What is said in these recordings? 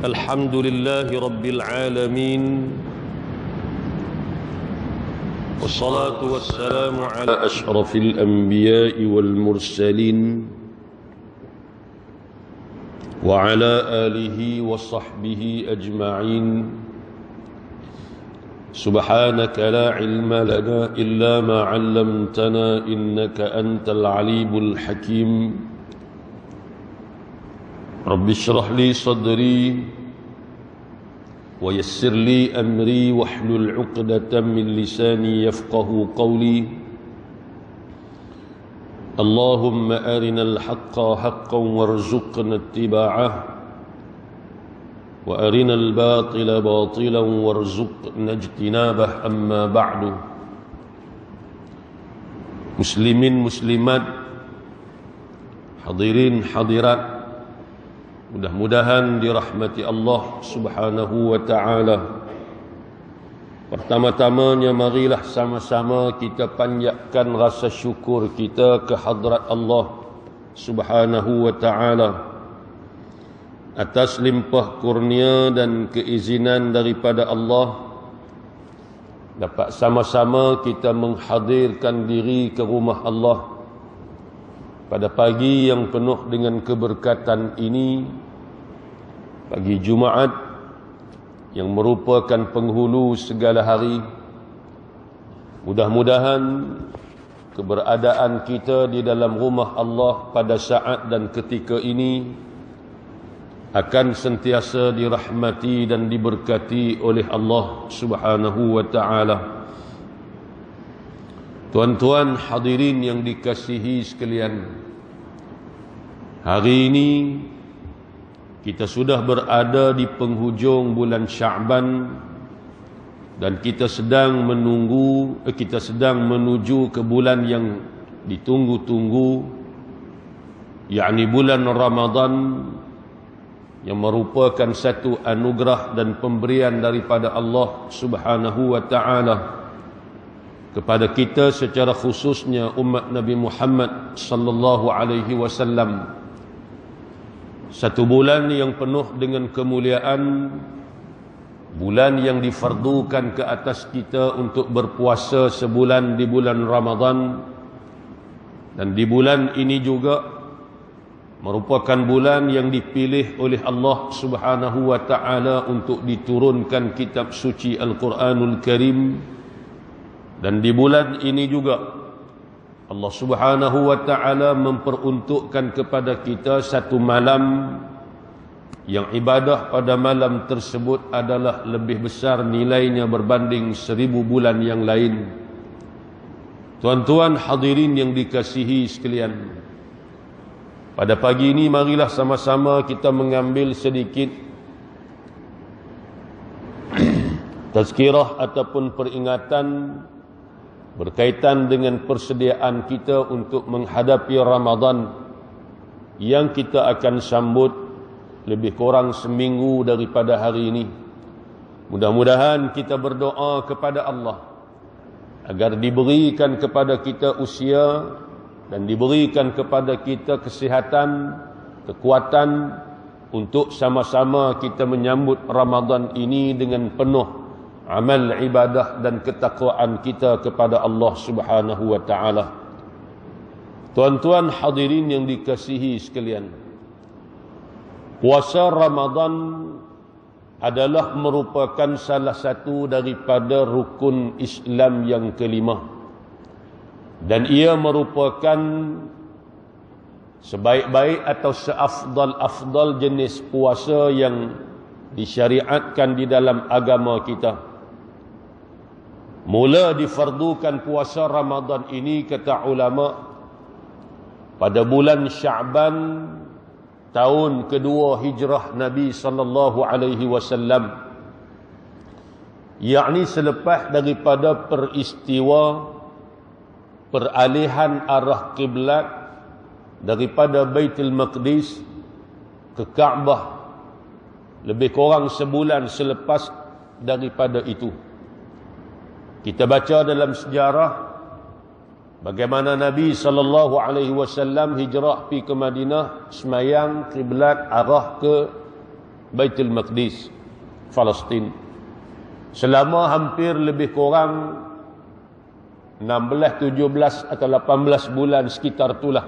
الحمد لله رب العالمين، والصلاة والسلام على أشرف الأنبياء والمرسلين وعلى آله وصحبه أجمعين. سبحانك لا علم لنا إلا ما علمتنا إنك أنت العليم الحكيم. رب اشرح لي صدري ويسر لي أمري واحلل عقدة من لساني يفقه قولي. اللهم أرنا الحق حقا وارزقنا اتباعه، وأرنا الباطل باطلا وارزقنا اجتنابه. أما بعد، muslimin muslimat, hadirin hadirat, mudah-mudahan dirahmati Allah Subhanahu wa ta'ala. Pertama-tamanya marilah sama-sama kita panjatkan rasa syukur kita ke hadrat Allah Subhanahu wa ta'ala atas limpah kurnia dan keizinan daripada Allah, dapat sama-sama kita menghadirkan diri ke rumah Allah pada pagi yang penuh dengan keberkatan ini, pagi Jumaat yang merupakan penghulu segala hari. Mudah-mudahan keberadaan kita di dalam rumah Allah pada saat dan ketika ini akan sentiasa dirahmati dan diberkati oleh Allah Subhanahu wa ta'ala. Tuan-tuan hadirin yang dikasihi sekalian, hari ini kita sudah berada di penghujung bulan Sya'ban dan kita sedang menuju ke bulan yang ditunggu-tunggu, yakni bulan Ramadan, yang merupakan satu anugerah dan pemberian daripada Allah Subhanahu wa ta'ala kepada kita secara khususnya umat Nabi Muhammad sallallahu alaihi wasallam. Satu bulan yang penuh dengan kemuliaan, bulan yang difardukan ke atas kita untuk berpuasa sebulan di bulan Ramadan, dan di bulan ini juga merupakan bulan yang dipilih oleh Allah Subhanahu wa ta'ala untuk diturunkan kitab suci Al-Quranul Karim. Dan di bulan ini juga Allah Subhanahu wa ta'ala memperuntukkan kepada kita satu malam yang ibadah pada malam tersebut adalah lebih besar nilainya berbanding 1000 bulan yang lain. Tuan-tuan hadirin yang dikasihi sekalian, pada pagi ini marilah sama-sama kita mengambil sedikit tazkirah ataupun peringatan berkaitan dengan persediaan kita untuk menghadapi Ramadan yang kita akan sambut lebih kurang seminggu daripada hari ini. Mudah-mudahan kita berdoa kepada Allah agar diberikan kepada kita usia dan diberikan kepada kita kesihatan, kekuatan untuk sama-sama kita menyambut Ramadan ini dengan penuh amal ibadah dan ketakwaan kita kepada Allah Subhanahu wa ta'ala. Tuan-tuan hadirin yang dikasihi sekalian, puasa Ramadan adalah merupakan salah satu daripada rukun Islam yang kelima, dan ia merupakan sebaik-baik atau seafdal-afdal jenis puasa yang disyariatkan di dalam agama kita. Mula difardukan puasa Ramadan ini, kata ulama, pada bulan Sya'ban tahun kedua hijrah Nabi sallallahu alaihi wasallam, yakni selepas daripada peristiwa peralihan arah kiblat daripada Baitul Maqdis ke Kaabah, lebih kurang sebulan selepas daripada itu. Kita baca dalam sejarah bagaimana Nabi SAW hijrah pergi ke Madinah, semayang kiblat arah ke Baitul Maqdis, Palestin. Selama hampir lebih kurang 16, 17 atau 18 bulan sekitar itulah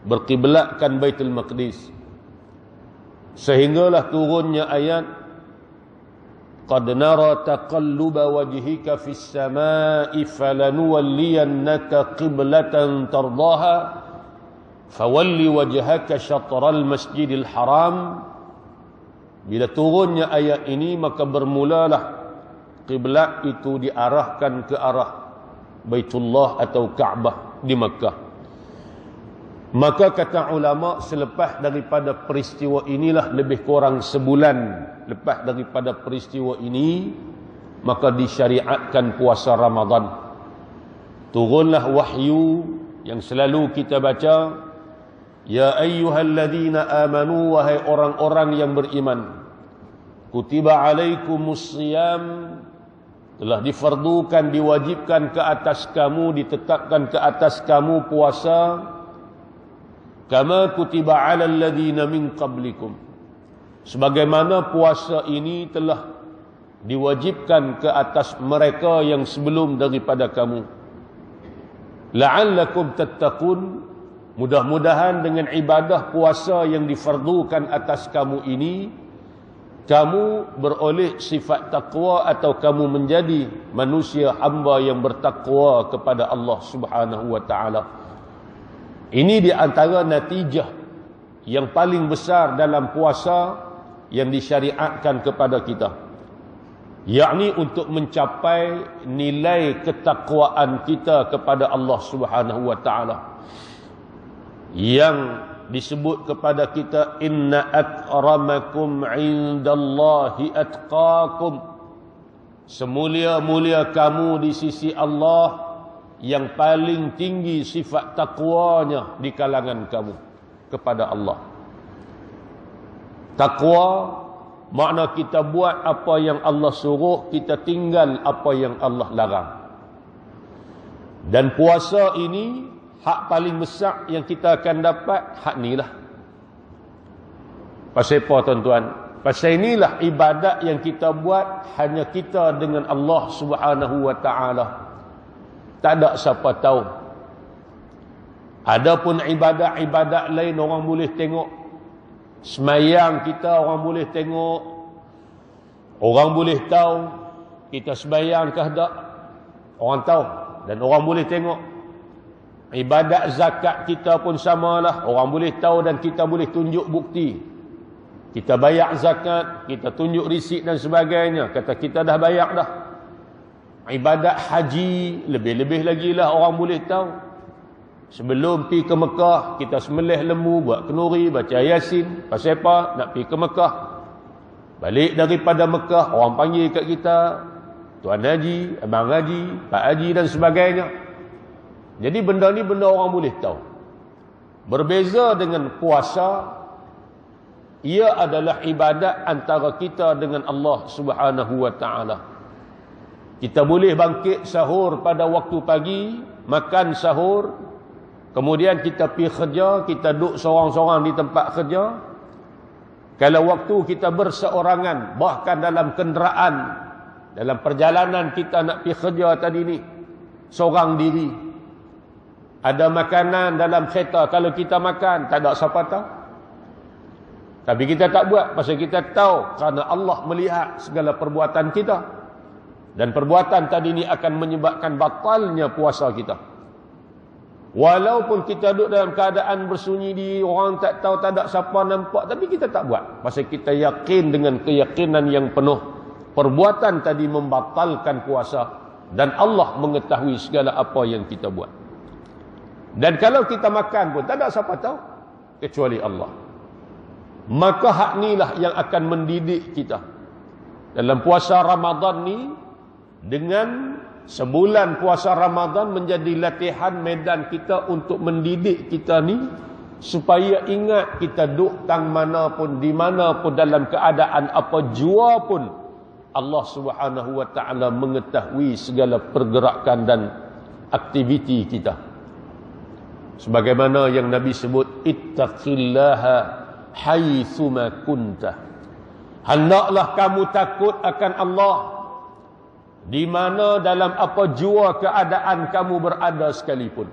berkiblatkan Baitul Maqdis. Sehinggalah turunnya ayat qad nara taqalluba wajhika fis samaa'i falanuwalliyannaka qiblatan tardaha fawalli wajhaka syatral masjidil haram. Bila turunnya ayat ini maka bermulalah kiblat itu diarahkan ke arah Baitullah atau Kaabah di Makkah. Maka kata ulama, selepas daripada peristiwa inilah, lebih kurang sebulan lepas daripada peristiwa ini, maka disyariatkan puasa Ramadan. Turunlah wahyu yang selalu kita baca, ya ayyuhalladzina amanu, wahai orang-orang yang beriman, kutiba alaikumus shiyam, telah difardukan, diwajibkan ke atas kamu, ditetapkan ke atas kamu puasa, kama kutiba alal ladzina min qablikum, sebagaimana puasa ini telah diwajibkan ke atas mereka yang sebelum daripada kamu, la'allakum tattaqun, mudah-mudahan dengan ibadah puasa yang difardukan atas kamu ini, kamu beroleh sifat takwa atau kamu menjadi manusia hamba yang bertakwa kepada Allah Subhanahu wa taala. Ini di antara natijah yang paling besar dalam puasa yang disyariatkan kepada kita, yakni untuk mencapai nilai ketakwaan kita kepada Allah Subhanahu wa taala, yang disebut kepada kita, inna akramakum indallahi atqakum, semulia-mulia kamu di sisi Allah yang paling tinggi sifat takwanya di kalangan kamu kepada Allah. Takwa makna kita buat apa yang Allah suruh, kita tinggal apa yang Allah larang. Dan puasa ini hak paling besar yang kita akan dapat, hak inilah. Pasal apa tuan-tuan? Pasal inilah ibadat yang kita buat hanya kita dengan Allah Subhanahu wa taala. Tak ada siapa tahu. Adapun ibadat-ibadat lain orang boleh tengok. Semayang kita orang boleh tengok. Orang boleh tahu kita semayang ke tak. Orang tahu dan orang boleh tengok. Ibadat zakat kita pun samalah, orang boleh tahu dan kita boleh tunjuk bukti. Kita bayar zakat, kita tunjuk risik dan sebagainya, kata kita dah bayar dah. Ibadat haji, lebih-lebih lagi lah orang boleh tahu. Sebelum pergi ke Mekah, kita sembelih lembu, buat kenduri, baca Yasin. Pasal apa? Nak pergi ke Mekah. Balik daripada Mekah, orang panggil kat kita Tuan Haji, Abang Haji, Pak Haji dan sebagainya. Jadi benda ni benda orang boleh tahu. Berbeza dengan puasa, ia adalah ibadat antara kita dengan Allah Subhanahu wa taala. Kita boleh bangkit sahur pada waktu pagi, makan sahur, kemudian kita pergi kerja, kita duduk seorang-seorang di tempat kerja. Kalau waktu kita berseorangan, bahkan dalam kenderaan, dalam perjalanan kita nak pergi kerja tadi ni, seorang diri, ada makanan dalam kereta, kalau kita makan, tak ada siapa tahu. Tapi kita tak buat, pasal kita tahu kerana Allah melihat segala perbuatan kita. Dan perbuatan tadi ni akan menyebabkan batalnya puasa kita. Walaupun kita duduk dalam keadaan bersunyi diri, orang tak tahu, tak ada siapa nampak, tapi kita tak buat. Pasal kita yakin dengan keyakinan yang penuh, perbuatan tadi membatalkan puasa. Dan Allah mengetahui segala apa yang kita buat. Dan kalau kita makan pun tak ada siapa tahu kecuali Allah. Maka hak inilah yang akan mendidik kita. Dalam puasa Ramadan ni, dengan sebulan puasa Ramadan menjadi latihan medan kita untuk mendidik kita ni, supaya ingat kita duduk tang mana pun, di mana pun, dalam keadaan apa jua pun, Allah Subhanahu wa taala mengetahui segala pergerakan dan aktiviti kita. Sebagaimana yang Nabi sebut, ittaqillaha haitsuma kunta. Hendaklah kamu takut akan Allah di mana dalam apa jua keadaan kamu berada sekalipun.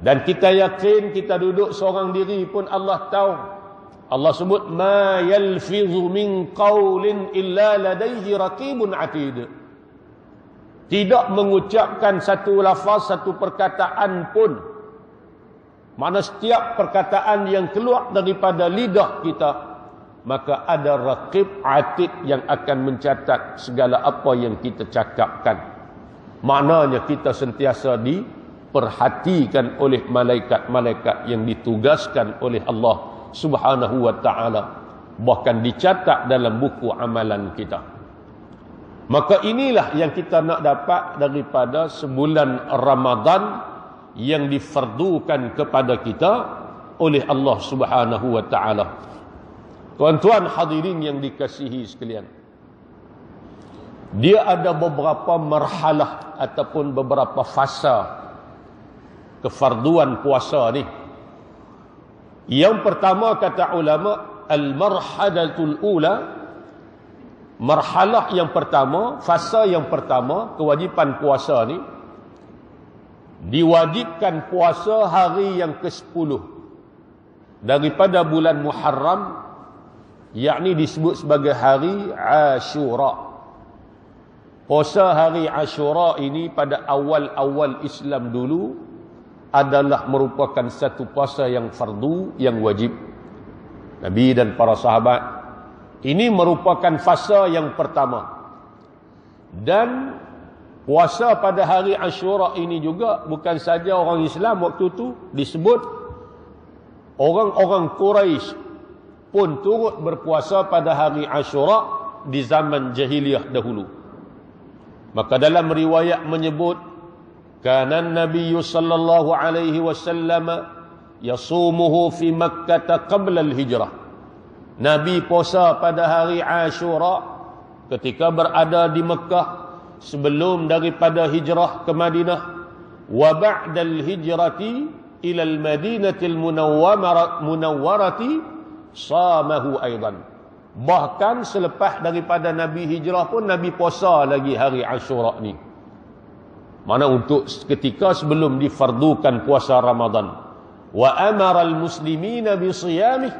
Dan kita yakin, kita duduk seorang diri pun Allah tahu. Allah sebut ma yalfizu min qaulin illa ladaihi raqibun atid. Tidak mengucapkan satu lafaz, satu perkataan pun, mana setiap perkataan yang keluar daripada lidah kita, maka ada raqib atid yang akan mencatat segala apa yang kita cakapkan. Maknanya kita sentiasa diperhatikan oleh malaikat-malaikat yang ditugaskan oleh Allah Subhanahu wa ta'ala, bahkan dicatat dalam buku amalan kita. Maka inilah yang kita nak dapat daripada sebulan Ramadan yang difardukan kepada kita oleh Allah Subhanahu wa ta'ala. Tuan-tuan hadirin yang dikasihi sekalian, dia ada beberapa marhalah ataupun beberapa fasa kefarduan puasa ni. Yang pertama kata ulama, al-marhalatul ula, marhalah yang pertama, fasa yang pertama kewajipan puasa ni, diwajibkan puasa hari yang ke-10 daripada bulan Muharram, yakni disebut sebagai hari Ashura. Puasa hari Ashura ini pada awal-awal Islam dulu adalah merupakan satu puasa yang fardu, yang wajib. Nabi dan para sahabat, ini merupakan fasa yang pertama. Dan puasa pada hari Ashura ini juga bukan saja orang Islam waktu itu disebut, orang-orang Quraisy pun turut berpuasa pada hari Ashura di zaman jahiliyah dahulu. Maka dalam riwayat menyebut, kana Nabi sallallahu alaihi wasallam yasumuhu fi Makkah qabla al-hijrah. Nabi puasa pada hari Ashura ketika berada di Mekah sebelum daripada hijrah ke Madinah, wa ba'da al-hijrati ila al-Madinatil Munawwarati samahu aidan. Bahkan selepas daripada Nabi hijrah pun Nabi puasa lagi hari Ashura ni. Mana untuk ketika sebelum difardukan puasa Ramadan. Wa amara al-muslimina bi siyamih,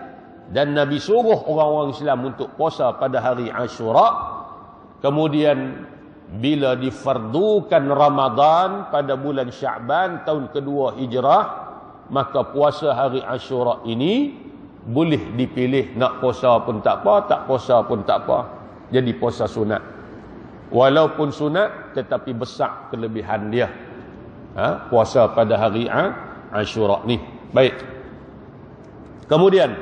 dan Nabi suruh orang-orang Islam untuk puasa pada hari Ashura. Kemudian bila difardukan Ramadan pada bulan Sya'ban tahun kedua hijrah, maka puasa hari Ashura ini boleh dipilih, nak puasa pun tak apa, tak puasa pun tak apa. Jadi puasa sunat. Walaupun sunat tetapi besar kelebihan dia. Puasa pada hari Ashura ni. Baik. Kemudian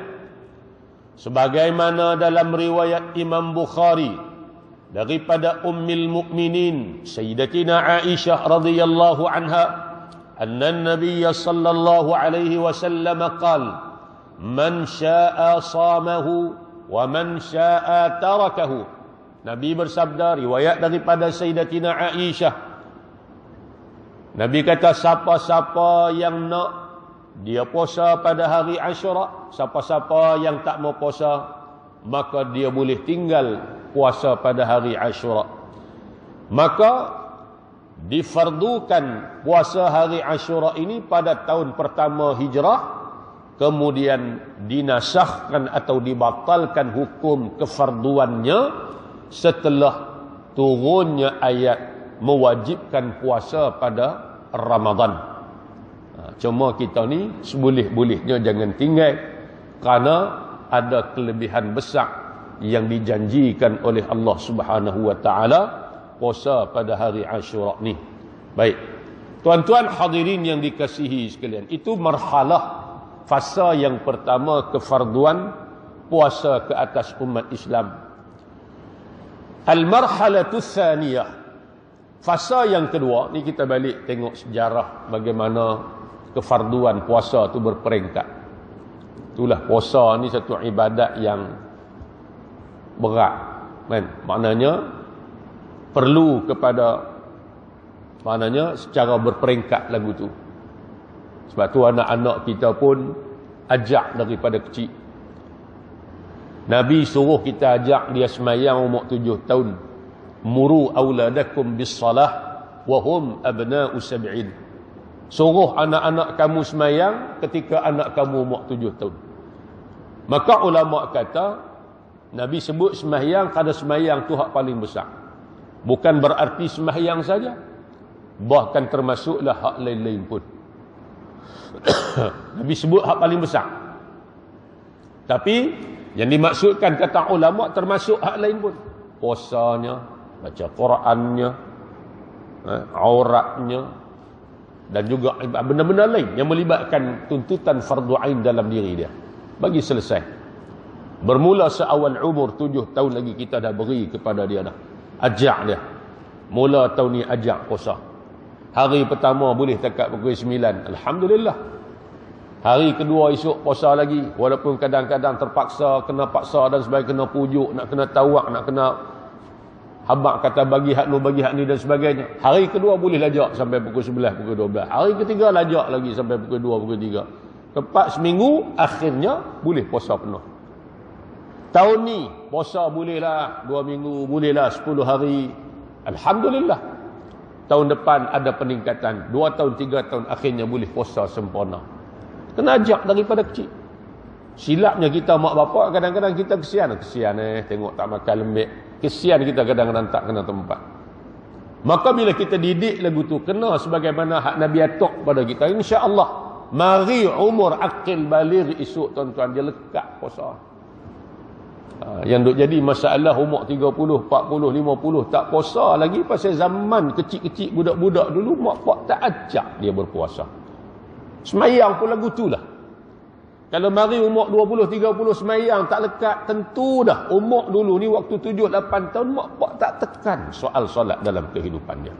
sebagaimana dalam riwayat Imam Bukhari daripada Ummul Mukminin Sayyidatina Aisyah radhiyallahu anha, anna an-nabiy sallallahu alaihi wasallam qala, man syaa'a shamahu wa man syaa'a tarakahu. Nabi bersabda, riwayat daripada Sayyidatina Aisyah, Nabi kata, siapa-siapa yang nak dia puasa pada hari Ashura, siapa-siapa yang tak mau puasa, maka dia boleh tinggal puasa pada hari Ashura. Maka difardukan puasa hari Ashura ini pada tahun pertama hijrah, kemudian dinasahkan atau dibatalkan hukum kefarduannya setelah turunnya ayat mewajibkan puasa pada Ramadan. Cuma kita ni seboleh-bolehnya jangan tinggal, kerana ada kelebihan besar yang dijanjikan oleh Allah Subhanahu wa ta'ala puasa pada hari Ashura ni. Baik, tuan-tuan hadirin yang dikasihi sekalian, itu marhalah fasa yang pertama kefarduan puasa ke atas umat Islam. Al-marhalatus tsaniyah, fasa yang kedua ni, kita balik tengok sejarah bagaimana kefarduan puasa tu berperingkat. Itulah, puasa ni satu ibadat yang berat, kan? Maknanya perlu kepada, maknanya secara berperingkat lagu tu. Sebab tu anak-anak kita pun ajak daripada kecil. Nabi suruh kita ajak dia semayang umur 7 tahun. Muru auladakum bis salah wa hum abna'u sab'in. Suruh anak-anak kamu semayang ketika anak kamu umur 7 tahun. Maka ulama kata Nabi sebut semayang kada semayang tu hak paling besar. Bukan berarti semayang saja, bahkan termasuklah hak lain-lain pun. Nabi sebut hak paling besar. Tapi yang dimaksudkan kata ulama termasuk hak lain pun. Puasanya, baca Qurannya, auratnya, dan juga benda-benda lain yang melibatkan tuntutan fardu ain dalam diri dia. Bagi selesai. Bermula seawal umur 7 tahun lagi kita dah beri kepada dia dah. Ajak dia. Mula tahun ni ajak puasa. Hari pertama boleh takat pukul 9. Alhamdulillah. Hari kedua esok puasa lagi. Walaupun kadang-kadang terpaksa, kena paksa dan sebagainya, kena pujuk, nak kena tawak, nak kena habak kata bagi hak ni dan sebagainya. Hari kedua boleh lajak sampai pukul 11, pukul 12. Hari ketiga lajak lagi sampai pukul 2, pukul 3. Tepat seminggu, akhirnya boleh puasa penuh. Tahun ni puasa bolehlah 2 minggu, bolehlah 10 hari. Alhamdulillah. Tahun depan ada peningkatan. 2 tahun, 3 tahun akhirnya boleh puasa sempurna. Kena ajak daripada kecil. Silapnya kita mak bapak kadang-kadang kita kesian tengok tak makan lembek. Kesian kita kadang-kadang tak kena tempat. Maka bila kita didik lagu tu kena sebagaimana hak Nabi atok pada kita, insya-Allah mari umur akil baligh esok tuan-tuan dia lekat puasa. Yang duk jadi masalah umur 30, 40, 50 tak puasa lagi pasal zaman kecil-kecil budak-budak dulu mak pak tak ajak dia berpuasa. Semayang pun lagu tu lah. Kalau mari umur 20, 30 semayang tak lekat, tentu dah umur dulu ni waktu 7, 8 tahun mak pak tak tekan soal solat dalam kehidupan dia.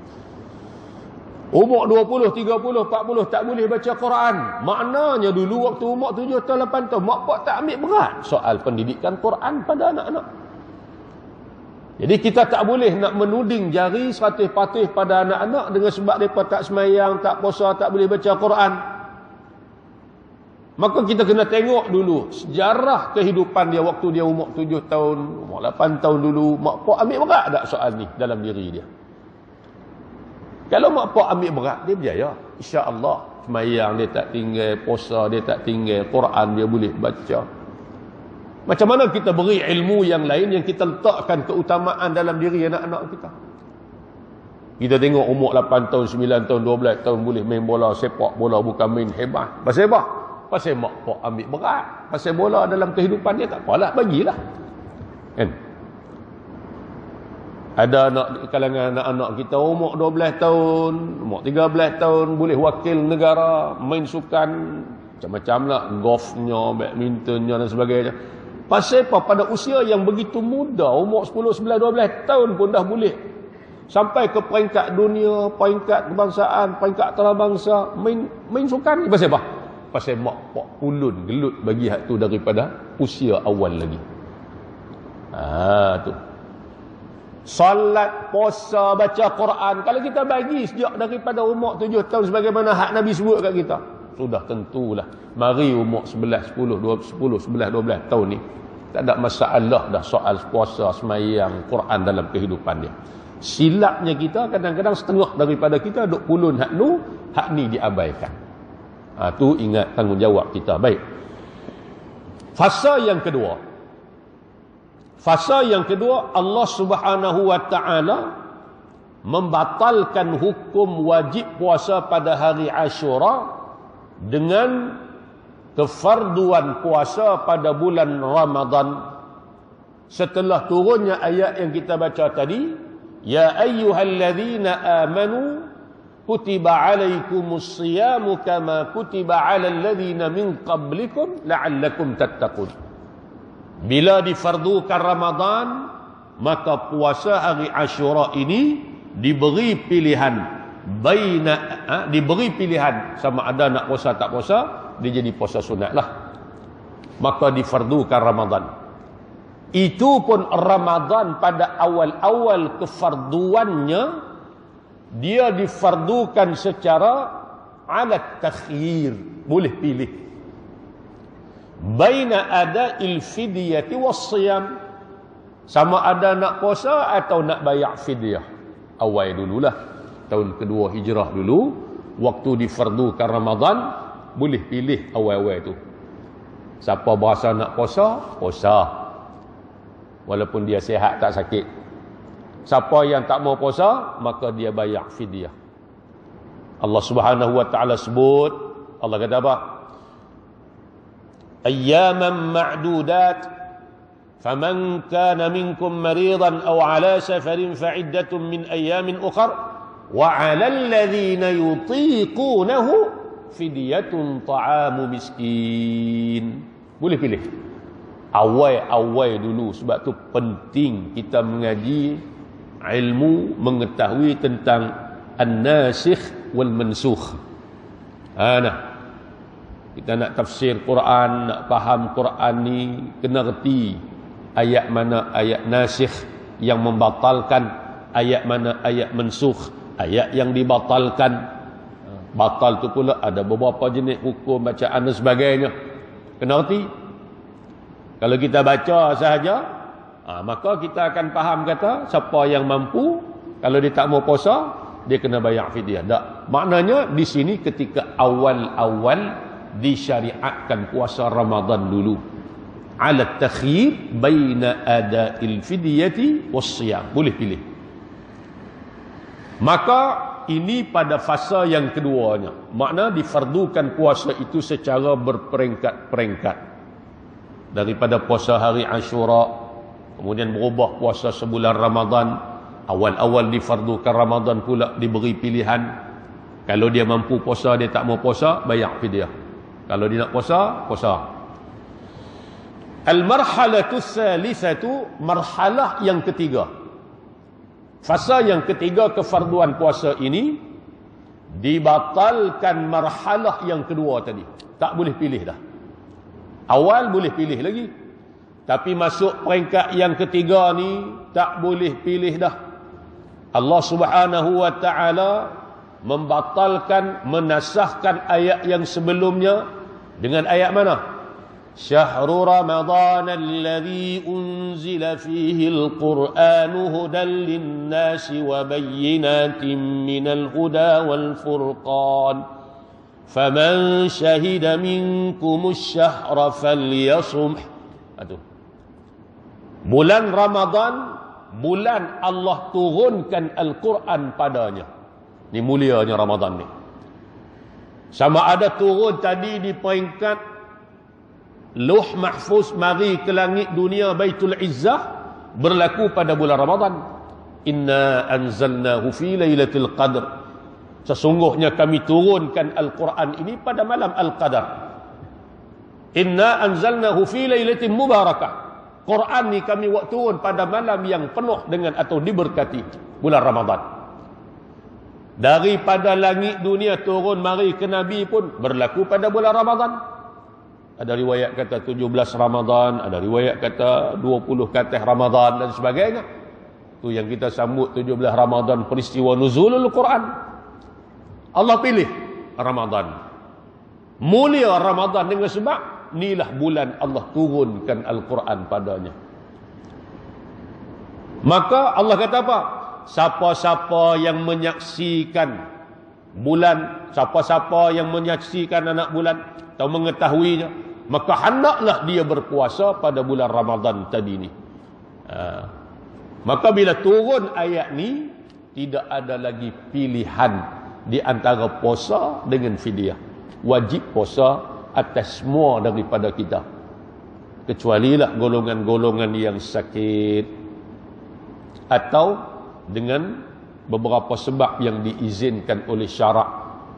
Umur 20, 30, 40 tak boleh baca Quran. Maknanya dulu waktu umur 7 tahun, 8 tahun mak pak tak ambil berat soal pendidikan Quran pada anak-anak. Jadi kita tak boleh nak menuding jari 100% pada anak-anak dengan sebab mereka tak semayang, tak puasa, tak boleh baca Quran. Maka kita kena tengok dulu sejarah kehidupan dia waktu dia umur 7 tahun, umur 8 tahun dulu. Mak pak ambil berat tak soal ni dalam diri dia? Kalau mak pak ambil berat, dia berjaya. InsyaAllah. Semayang dia tak tinggal, puasa dia tak tinggal, Quran dia boleh baca. Macam mana kita beri ilmu yang lain yang kita letakkan keutamaan dalam diri anak-anak kita? Kita tengok umur 8 tahun, 9 tahun, 12 tahun boleh main bola, sepak bola bukan main hebat. Pasal apa? Pasal mak pak ambil berat. Pasal bola dalam kehidupan dia tak apalah, bagilah. Kan? Ada anak kalangan anak-anak kita umur 12 tahun, umur 13 tahun boleh wakil negara, main sukan macam-macam lah, golfnya, badmintonnya dan sebagainya. Pasal apa? Pada usia yang begitu muda, umur 10, 11, 12 tahun pun dah boleh sampai ke peringkat dunia, peringkat kebangsaan, peringkat antarabangsa, main sukan. Pasal apa? Pasal mak pak ulun gelut bagi hak tu daripada usia awal lagi. Tu. Salat, puasa, baca Quran, kalau kita bagi sejak daripada umur 7 tahun sebagaimana hak Nabi sebut kat kita, sudah tentulah mari umur 11, 10, 11, 12 tahun ni tak ada masalah dah soal puasa, semayang, Quran dalam kehidupan dia. Silapnya kita kadang-kadang setengah daripada kita duk pulun hak ni diabaikan. Tu ingat tanggungjawab kita. Baik. Fasa yang kedua, Allah Subhanahu wa taala membatalkan hukum wajib puasa pada hari Ashura dengan kefarduan puasa pada bulan Ramadan. Setelah turunnya ayat yang kita baca tadi, ya ayyuhalladzina amanu kutiba alaikumus siyamu kama kutiba alal ladzina min qablikum la'allakum tattaqun. Bila difardukan Ramadan, maka puasa hari Ashura ini diberi pilihan sama ada nak puasa tak puasa, dia jadi puasa sunatlah. Maka difardukan Ramadan. Itu pun Ramadan pada awal-awal kefarduannya dia difardukan secara alat takhyir, boleh pilih. baina ada'il fidyati was-siyam, sama ada nak puasa atau nak bayar fidyah. Awal dululah, tahun kedua hijrah dulu, waktu difardukan Ramadan, boleh pilih awal-awal tu. Siapa berasa nak puasa, puasa. Walaupun dia sihat tak sakit. Siapa yang tak mau puasa, maka dia bayar fidyah. Allah Subhanahu wa taala sebut, Allah kata apa? Ayyaman ma'dudat, faman kana minkum maridan aw ala safarin fa'iddatun min ayyamin ukhra wa 'alal ladzina yutiqunahu fidyatun ta'amu miskin. Boleh pilih. Awal-awal dulu, sebab tu penting kita mengaji ilmu, mengetahui tentang an-nasikh wal mansukh. Nah, kita nak tafsir Quran, nak faham Quran ni, kena reti ayat mana ayat nasikh yang membatalkan, ayat mana ayat mansukh, ayat yang dibatalkan. Batal tu pula ada beberapa jenis hukum bacaan dan sebagainya. Kena reti. Kalau kita baca sahaja, maka kita akan faham kata siapa yang mampu, kalau dia tak mau puasa, dia kena bayar fidyah. Tak. Maknanya di sini ketika awal-awal disyariatkan puasa Ramadan dulu. Ala takhir baina ada'il fidyati was-siyam. Boleh pilih. Maka ini pada fasa yang keduanya. Makna difardukan puasa itu secara berperingkat-peringkat. Daripada puasa hari Ashura, kemudian berubah puasa sebulan Ramadan. Awal-awal difardukan Ramadan pula diberi pilihan. Kalau dia mampu puasa, dia tak mau puasa, bayar fidyah. Kalau dia nak puasa, puasa. Al-marhalatu tsalitsatu, marhalah yang ketiga. Fasa yang ketiga kefarduan puasa ini dibatalkan marhalah yang kedua tadi. Tak boleh pilih dah. Awal boleh pilih lagi. Tapi masuk peringkat yang ketiga ni tak boleh pilih dah. Allah Subhanahu wa taala membatalkan, menasahkan ayat yang sebelumnya dengan ayat mana? Syahrul Ramadan alladhi unzila fihi al-Qur'anu hudan lin-nasi wa bayyinatin minal huda wal furqan. Faman syahida minkumus syahra falyasum. Itu. Bulan Ramadan, bulan Allah turunkan Al-Quran padanya. Ni mulianya Ramadan ni. Sama ada turun tadi di peringkat Lauh Mahfuz mari ke langit dunia Baitul Izzah, berlaku pada bulan Ramadan. Inna anzalnahu fi lailatul qadr. Sesungguhnya kami turunkan Al-Quran ini pada malam Al-Qadar. Inna anzalnahu fi lailatin mubarakah. Quran ni kami buat turun pada malam yang penuh dengan atau diberkati, bulan Ramadan. Daripada langit dunia turun mari ke Nabi pun berlaku pada bulan Ramadan. Ada riwayat kata 17 Ramadan, ada riwayat kata 20 katih Ramadan dan sebagainya. Tu yang kita sambut 17 Ramadan, peristiwa nuzulul Quran. Allah pilih Ramadan. Mulia Ramadan dengan sebab inilah bulan Allah turunkan Al-Quran padanya. Maka Allah kata apa? Siapa-siapa yang menyaksikan bulan, siapa-siapa yang menyaksikan anak bulan atau mengetahuinya, maka hendaklah dia berpuasa pada bulan Ramadan tadi ni. Maka bila turun ayat ni, tidak ada lagi pilihan di antara puasa dengan fidyah. Wajib puasa atas semua daripada kita. Kecualilah golongan-golongan yang sakit atau dengan beberapa sebab yang diizinkan oleh syarak,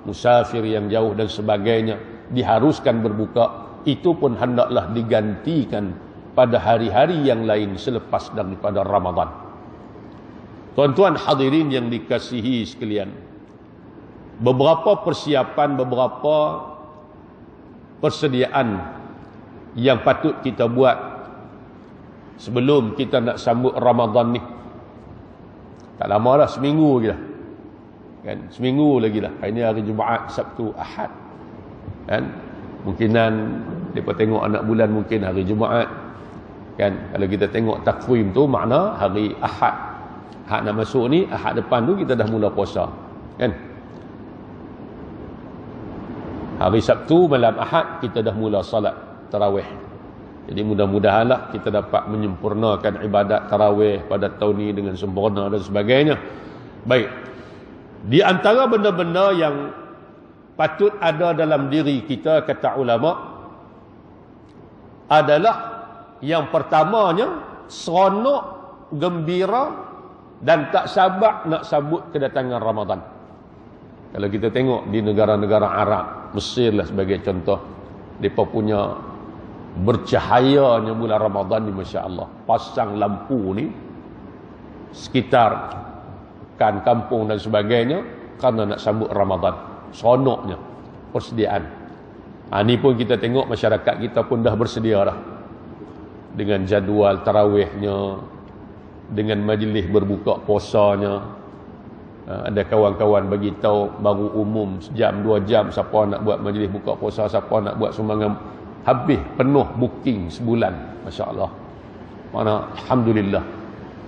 musafir yang jauh dan sebagainya, diharuskan berbuka. Itu pun hendaklah digantikan pada hari-hari yang lain selepas daripada Ramadan. Tuan-tuan hadirin yang dikasihi sekalian, beberapa persiapan, beberapa persediaan yang patut kita buat sebelum kita nak sambut Ramadan ni. Tak lama dah, seminggu lagi dah. Kan? Seminggu lagi dah. Hari ni hari Jumaat, Sabtu, Ahad. Kan? Mungkinan Mereka tengok anak bulan mungkin hari Jumaat. Kan? Kalau kita tengok takwim tu makna hari Ahad. Ahad nak masuk ni, Ahad depan tu kita dah mula puasa. Kan? Hari Sabtu malam Ahad kita dah mula salat tarawih. Jadi mudah-mudahanlah kita dapat menyempurnakan ibadat tarawih pada tahun ini dengan sempurna dan sebagainya. Baik. Di antara benda-benda yang patut ada dalam diri kita, kata ulama, adalah yang pertamanya seronok, gembira dan tak sabar nak sambut kedatangan Ramadan. Kalau kita tengok di negara-negara Arab, Mesir lah sebagai contoh, mereka punya bercahayanya bulan Ramadan ni, Masya Allah. Pasang lampu ni sekitar kan kampung dan sebagainya kerana nak sambut Ramadan. Seronoknya persediaan. Ini pun kita tengok masyarakat kita pun dah bersedia dah dengan jadual tarawihnya, dengan majlis berbuka puasanya. Ada kawan-kawan bagi tahu baru umum sejam 2 jam siapa nak buat majlis buka puasa, siapa nak buat sumbangan, habis penuh booking sebulan. Masya Allah. Mana alhamdulillah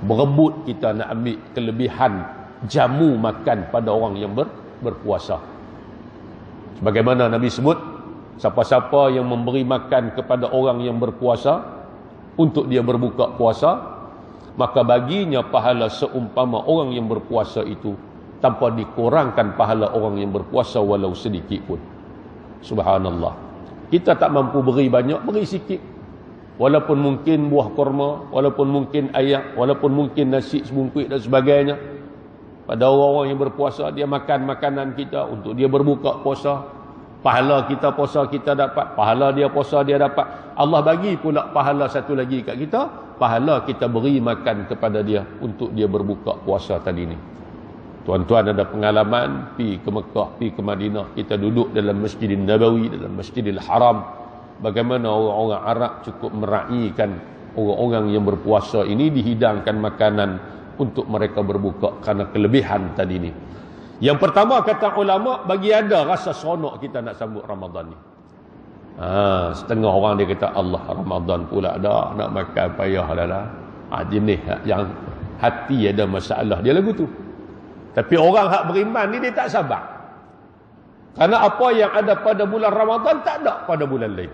berebut kita nak ambil kelebihan jamu makan pada orang yang berpuasa. Sebagaimana Nabi sebut, siapa-siapa yang memberi makan kepada orang yang berpuasa untuk dia berbuka puasa, maka baginya pahala seumpama orang yang berpuasa itu, tanpa dikurangkan pahala orang yang berpuasa walau sedikit pun. Subhanallah. Kita tak mampu beri banyak, beri sikit. Walaupun mungkin buah kurma, walaupun mungkin ayak, walaupun mungkin nasi sebungkuk dan sebagainya. Pada orang-orang yang berpuasa, dia makan makanan kita untuk dia berbuka puasa. Pahala kita puasa kita dapat, pahala dia puasa dia dapat. Allah bagi pula pahala satu lagi kat kita, pahala kita beri makan kepada dia untuk dia berbuka puasa tadi ni. Tuan-tuan ada pengalaman pi ke Mekah, pi ke Madinah, kita duduk dalam Masjidil Nabawi, dalam Masjidil Haram, bagaimana orang-orang Arab cukup meraihkan orang-orang yang berpuasa ini, dihidangkan makanan untuk mereka berbuka kerana kelebihan tadi ni. Yang pertama kata ulama, bagi ada rasa seronok kita nak sambut Ramadan ni. Setengah orang dia kata Allah Ramadan pula dah nak makan payah dah lah. Jenis yang hati ada masalah dia lagu tu. Tapi orang hak beriman ni dia tak sabar. Karena apa yang ada pada bulan Ramadan tak ada pada bulan lain.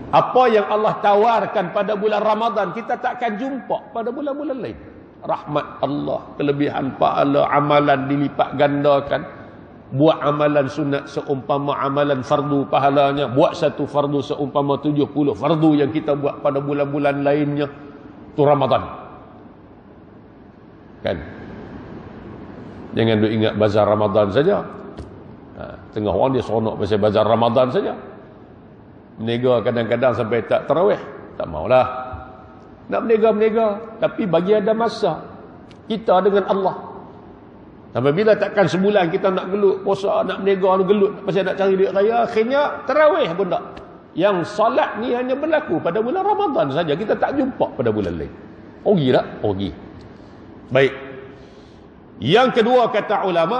Apa yang Allah tawarkan pada bulan Ramadan kita takkan jumpa pada bulan-bulan lain. Rahmat Allah, kelebihan pahala, amalan dilipat gandakan. Buat amalan sunat seumpama amalan fardu pahalanya. Buat satu fardu seumpama 70 fardu yang kita buat pada bulan-bulan lainnya. Itu Ramadan. Kan? Jangan duk ingat bazar Ramadan saja. Tengah orang dia seronok pasal bazar Ramadan saja. Menega kadang-kadang sampai tak tarawih. Tak maulah. Nak menega-menega. Tapi bagi ada masa kita dengan Allah. Sampai bila takkan sebulan kita nak gelut puasa, nak menega, nak gelut pasal nak cari duit raya, akhirnya tarawih pun tak. Yang salat ni hanya berlaku pada bulan Ramadan saja. Kita tak jumpa pada bulan lain. Rugi tak? Rugi. Baik. Yang kedua kata ulama,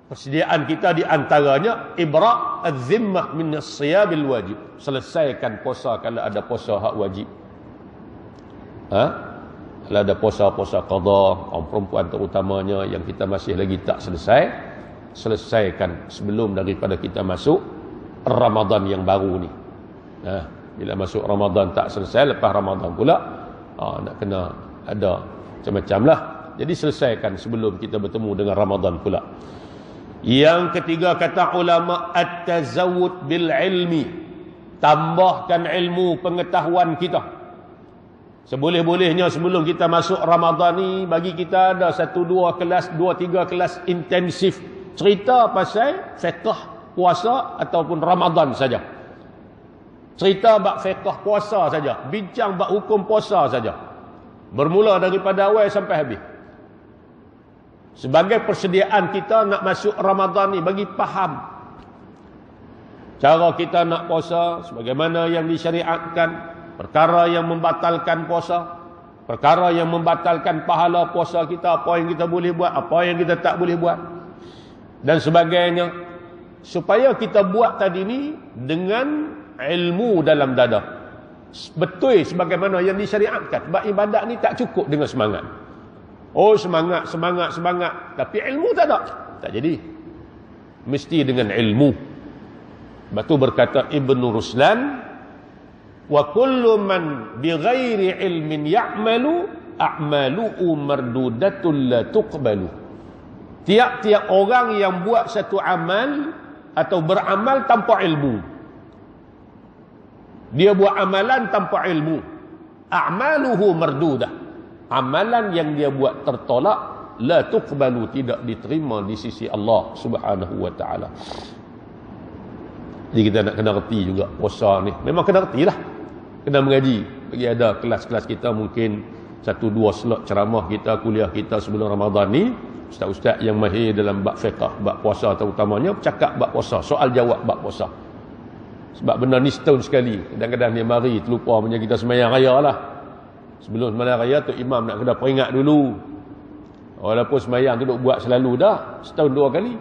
persediaan kita di antaranya ibra' az-zimmah min as-siyabil wajib. Selesaikan puasa kalau ada puasa hak wajib. Kalau ada puasa-puasa qada, kaum perempuan terutamanya yang kita masih lagi tak selesai, selesaikan sebelum daripada kita masuk Ramadan yang baru ni. Bila masuk Ramadan tak selesai, lepas Ramadan pula nak kena ada macam-macam lah. Jadi selesaikan sebelum kita bertemu dengan Ramadan pula. Yang ketiga kata ulama, at-tazawwud bil ilmi. Tambahkan ilmu pengetahuan kita. Seboleh-bolehnya sebelum kita masuk Ramadan ni, bagi kita ada 1-2 kelas, 2-3 kelas intensif cerita pasal fiqh puasa ataupun Ramadan saja. Cerita bab fiqh puasa saja, bincang bab hukum puasa saja. Bermula daripada awal sampai habis. Sebagai persediaan kita nak masuk Ramadan ni, bagi faham cara kita nak puasa sebagaimana yang disyariatkan, perkara yang membatalkan puasa, perkara yang membatalkan pahala puasa kita, apa yang kita boleh buat, apa yang kita tak boleh buat dan sebagainya. supaya kita buat tadi ni dengan ilmu dalam dada. Betul sebagaimana yang disyariatkan. Sebab ibadat ni tak cukup dengan semangat. Oh semangat, tapi ilmu tak ada. Tak jadi. Mesti dengan ilmu. Sebab tu berkata Ibn Ruslan, wa kullu man bighairi ilmin ya'malu a'malu'u mardudatun la tuqbalu. Tiap-tiap orang yang buat satu amal atau beramal tanpa ilmu, dia buat amalan tanpa ilmu, a'maluhu mardudah, amalan yang dia buat tertolak, la tuqbalu, tidak diterima di sisi Allah Subhanahu wa taala. Jadi kita nak kena reti juga puasa ni. Memang kena reti lah. Kena mengaji. Bagi ada kelas-kelas kita mungkin 1-2 slot ceramah kita, kuliah kita sebelum Ramadan ni, ustaz-ustaz yang mahir dalam bab fiqh, bab puasa terutamanya, cakap bab puasa, soal jawab bab puasa. Sebab benda ni setahun sekali. Kadang-kadang dia mari terlupa punya kita sembahyang raya lah. Sebelum sembahyang raya tu imam nak kena peringat dulu. Walaupun sembahyang tu duk buat selalu dah, setahun 2 kali.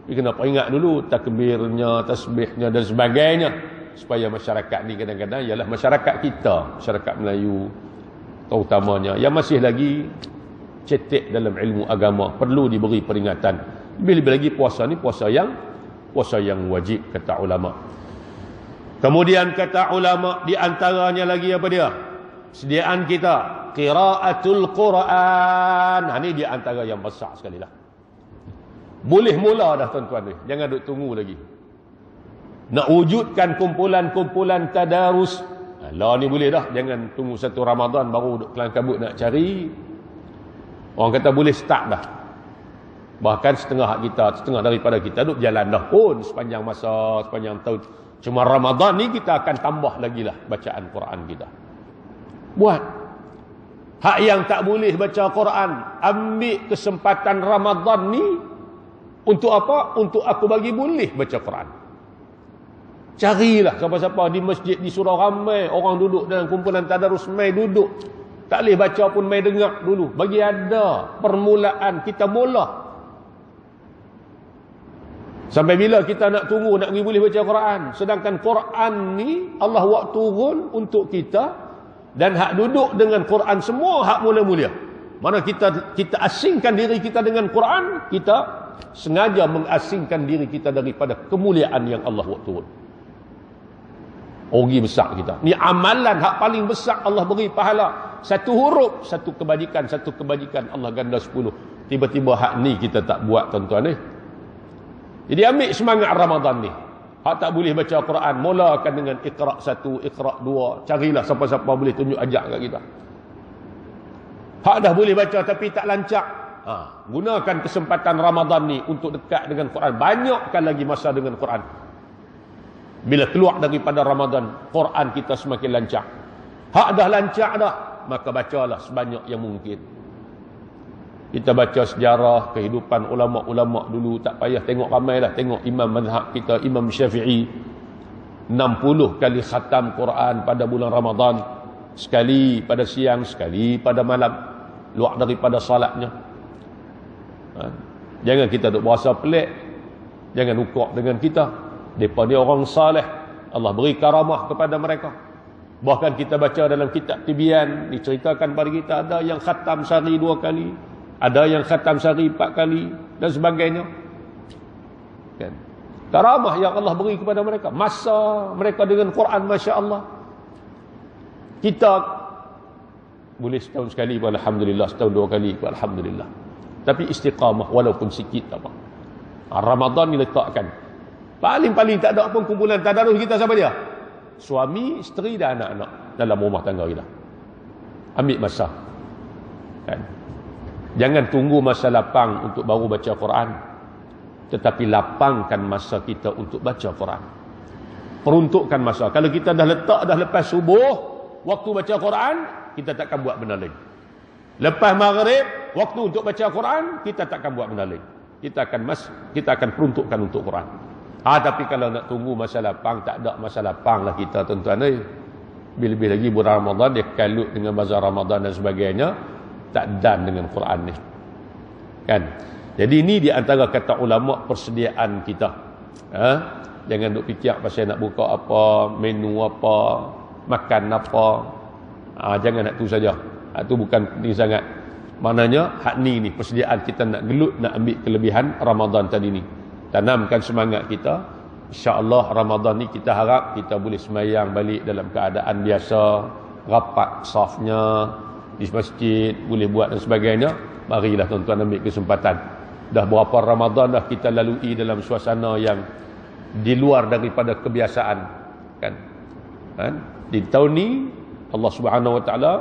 Tapi kena peringat dulu takbirnya, tasbihnya dan sebagainya, supaya masyarakat ni kadang-kadang ialah masyarakat kita, masyarakat Melayu terutamanya yang masih lagi cetek dalam ilmu agama, perlu diberi peringatan. Lebih-lebih lagi puasa ni puasa yang wajib, kata ulama. Kemudian kata ulama, di antaranya lagi apa dia? Sediaan kita qiraatul Quran. Ini di antara yang besar sekali lah. Boleh mula dah tuan-tuan ni. Jangan duk tunggu lagi. Nak wujudkan kumpulan-kumpulan tadarus. Lah ni boleh dah. Jangan tunggu satu Ramadan baru duk kelang kabut nak cari. Orang kata boleh start dah. Bahkan setengah daripada kita duk jalan dah pun sepanjang masa, sepanjang tahun. Cuma Ramadan ni kita akan tambah lagi lah bacaan Quran kita. Buat. Hak yang tak boleh baca Quran, ambil kesempatan Ramadan ni untuk apa? Untuk aku bagi boleh baca Quran. Carilah siapa-siapa di masjid, di surau ramai orang duduk dalam kumpulan tadarus, mai duduk. Tak boleh baca pun mai dengar dulu. Bagi ada permulaan, kita mula. Sampai bila kita nak tunggu nak pergi boleh baca Quran? Sedangkan Quran ni Allah buat turun untuk kita, dan hak duduk dengan Quran semua hak mulia-mulia. Mana kita asingkan diri kita dengan Quran, kita sengaja mengasingkan diri kita daripada kemuliaan yang Allah buat turun. Rugi besar kita. Ni amalan hak paling besar Allah beri pahala. Satu huruf, satu kebajikan Allah ganda 10. Tiba-tiba hak ni kita tak buat tuan-tuan ni. Jadi ambil semangat Ramadan ni. Hak tak boleh baca Quran, mulakan dengan Iqra' 1, Iqra' 2. Carilah siapa-siapa boleh tunjuk ajak kat kita. Hak dah boleh baca tapi tak lancak. Gunakan kesempatan Ramadan ni untuk dekat dengan Quran. Banyakkan lagi masa dengan Quran. Bila keluar daripada Ramadan, Quran kita semakin lancak. Hak dah lancak dah, maka bacalah sebanyak yang mungkin. Kita baca sejarah kehidupan ulama-ulama dulu, tak payah tengok ramai lah. Tengok imam mazhab kita, Imam Syafi'i, 60 kali khatam Quran pada bulan Ramadan. Sekali pada siang, sekali pada malam, luar daripada salatnya. Jangan kita duk berasa pelik. Jangan ukok dengan kita. Mereka ni orang saleh, Allah beri karamah kepada mereka. Bahkan kita baca dalam kitab Tibyan, diceritakan pada kita ada yang khatam sehari 2 kali, ada yang khatam sehari 4 kali dan sebagainya. Kan? Karamah yang Allah beri kepada mereka. Masa mereka dengan Quran, Masya Allah. Kita boleh setahun sekali pun Alhamdulillah, setahun 2 kali pun Alhamdulillah. Tapi istiqamah walaupun sikit tak apa. Ramadan ni letakkan. Paling-paling tak ada pun kumpulan tadarus kita siapa dia? Suami, isteri dan anak-anak dalam rumah tangga kita. Ambil masa. Kan? Jangan tunggu masa lapang untuk baru baca Quran. Tetapi lapangkan masa kita untuk baca Quran. Peruntukkan masa. Kalau kita dah letak dah lepas subuh, waktu baca Quran, kita takkan buat benda lain. Lepas maghrib, waktu untuk baca Quran, kita takkan buat benda lain. Kita akan peruntukkan untuk Quran. Tapi kalau nak tunggu masa lapang, tak ada masa lapang lah kita tuan-tuan. Lebih-lebih lagi bulan Ramadan, dia kalut dengan bazar Ramadan dan sebagainya, tak dan dengan Quran ni. Kan? Jadi ini di antara kata ulama persediaan kita. Jangan duk fikir pasal nak buka apa, menu apa, makan apa. Jangan nak tu saja. Itu bukan penting sangat. Maknanya hak ni persediaan kita nak gelut, nak ambil kelebihan Ramadan tadi ni. Tanamkan semangat kita. InsyaAllah Ramadan ni kita harap kita boleh semayang balik dalam keadaan biasa, rapat safnya di masjid, boleh buat dan sebagainya. Marilah tuan-tuan ambil kesempatan. Dah berapa Ramadan dah kita lalui dalam suasana yang di luar daripada kebiasaan, kan? Di tahun ni Allah Subhanahu Wa Taala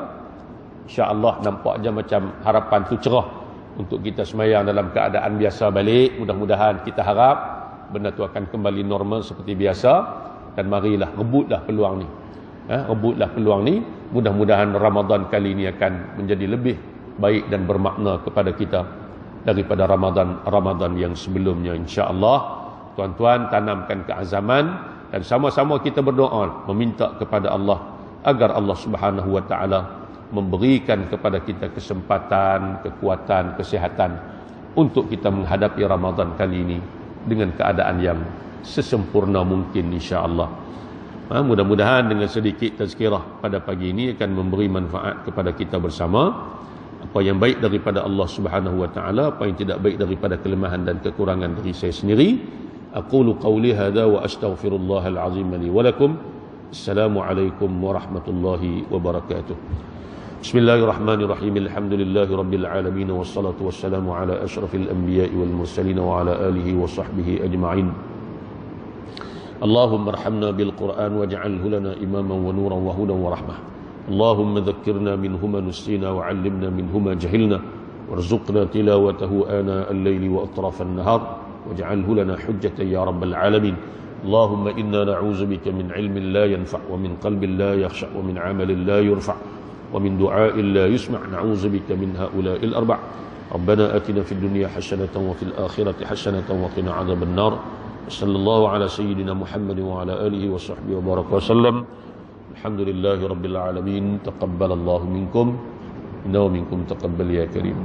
insya-Allah nampak je macam harapan tu cerah untuk kita semayang dalam keadaan biasa balik. Mudah-mudahan kita harap benda tu akan kembali normal seperti biasa, dan marilah rebutlah peluang ni. Rebutlah peluang ni. Mudah-mudahan Ramadan kali ini akan menjadi lebih baik dan bermakna kepada kita daripada Ramadan yang sebelumnya, insya-Allah. Tuan-tuan, tanamkan keazaman dan sama-sama kita berdoa meminta kepada Allah agar Allah Subhanahu Wa Taala memberikan kepada kita kesempatan, kekuatan, kesihatan untuk kita menghadapi Ramadan kali ini dengan keadaan yang sesempurna mungkin, insya-Allah. Mudah-mudahan dengan sedikit tazkirah pada pagi ini akan memberi manfaat kepada kita bersama. Apa yang baik daripada Allah Subhanahu Wa Taala, apa yang tidak baik daripada kelemahan dan kekurangan dari saya sendiri. Aqulu qawli hadza wa astaghfirullahal azim li wa lakum. Assalamualaikum warahmatullahi wabarakatuh. Bismillahirrahmanirrahim. Alhamdulillahi rabbil alamin wassalatu wassalamu ala asyrafil anbiya'i wal mursalin wa ala alihi wa sahbihi ajma'in. Allahumma arhamna bil Qur'an waj'alhu lana imaman wa nuran wa hudan wa rahmah. Allahumma dhakkirna minhu ma nusina wa 'allimna minhu ma jahilna warzuqna tilawatahu ana al-laili wa atraf an-nahar waj'alhu lana hujjatan ya rabbal alamin. Allahumma inna na'udzu bika min 'ilmin la yanfa' wa min qalbin la yakhsha' wa min 'amalin la yurfa' wa min du'a'in la yusma'. Na'udzu bika min ha'ula'il arba'. Rabbana atina fid dunya hasanatan wa fil akhirati hasanatan wa qina 'adzaban nar. Sallallahu ala sayyidina Muhammad wa ala alihi wa sahbihi wa baraka wasallam. Alhamdulillahi rabbil alamin. Taqabbalallahu minkum innahu minkum taqabbal ya karim.